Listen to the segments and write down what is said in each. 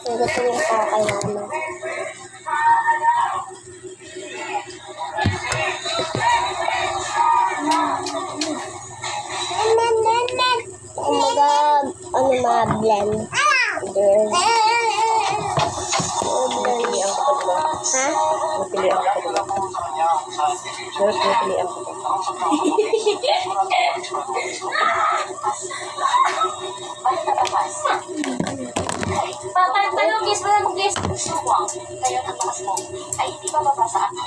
Gusto niya po kay mama. Kumbaga, ma-blend. Napilian ko pa diba? Ha? Napilian ko pa diba? George, napilian ko pa. Palugis mo na mag-gis. Kaya ang lakas mo ay hindi bababa sa akin.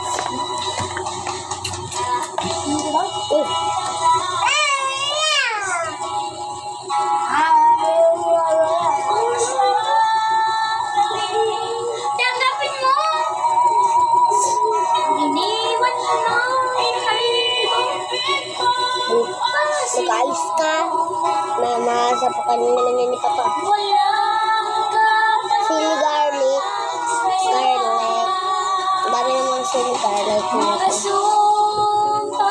Tanggapin mo! Iniwan mo na! Mag-ayos ka. Sa kanina na ni Papa. Walang kapatid. Sili garlic. Garlic. Ang dami naman sili garlic. Mga sumpaan,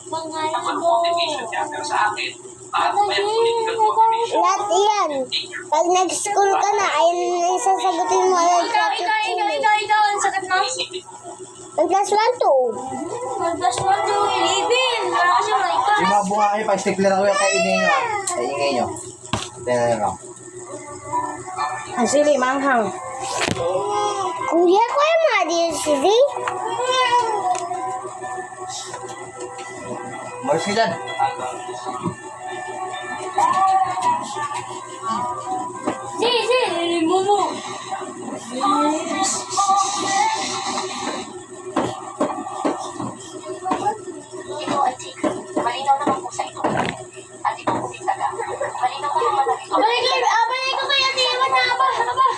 mga motivation niya pero sa akin may political motivation. Lahat yan. Pag nag-school ka na, ayun na yung sasagutin mo. Ikaw, ang sakit mo? Mag-plus 1 to. Mag-plus 1 to 11. Wala kasi mga ikas. Yung mga bunga kayo, pag stickler ako yung kaingay nyo. Kaingay nyo. Tignan nyo. Ang sili, manghang. Kuya, kuya mga din sili. Maris ka dyan. Momo. Ito ay tika. Malinaw naman po sa ito. At itong kumitaga. Malinaw naman na ito. Abalik ko kaya di iwan na aba. Abalik ko aba.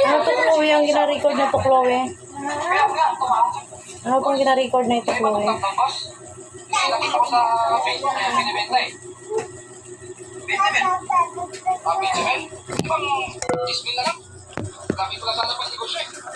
Ano to, Chloe, ang gina-record na to, Chloe? Ano pong gina-record na ito, Chloe? Nakita ko sa Facebook na binibenta eh. Binibenta? Binibenta? Ibang 10,000 na lang. Gamit ko lang sana pang negosyo eh.